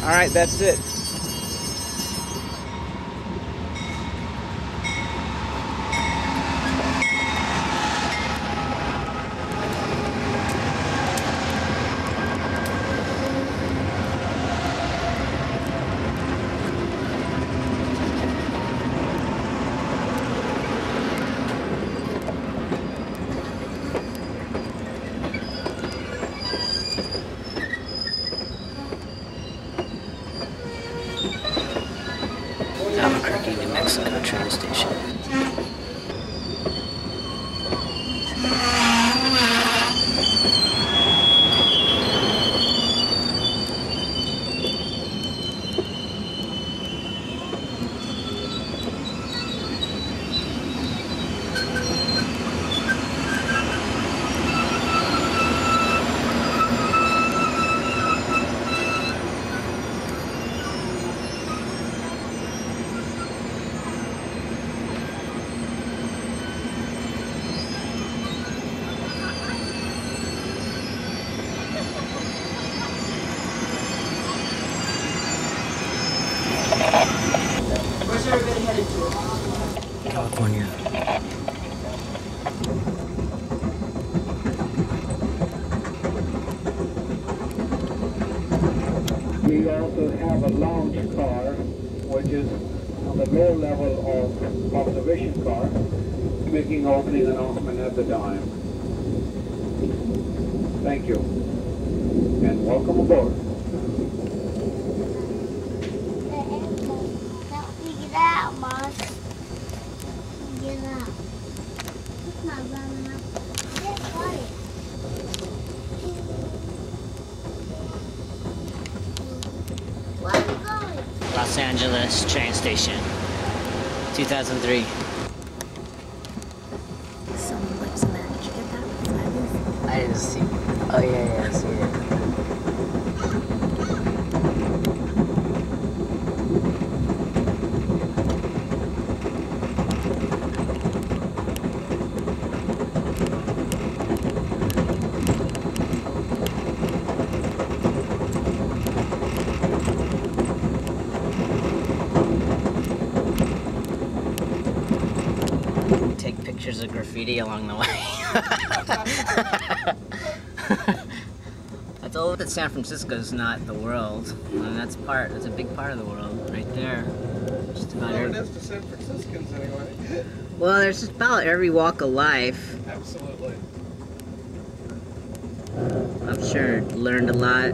Alright, that's it. Albuquerque, New Mexico train station. Where's everybody headed to? California. We also have a lounge car, which is on the low level of observation car, making opening announcement at the time. Thank you, and welcome aboard. Get out, Boss. Get out. It's not running up. Get quiet. Where are you going? Los Angeles train station. 2003. Someone lives in there. Did you get that? I didn't see. Oh yeah, I see it. Take pictures of graffiti along the way. I told that San Francisco's not the world, and that's a big part of the world, right there. Just about Well, it is to San Franciscans anyway. Well, there's just about every walk of life. Absolutely. I'm sure learned a lot.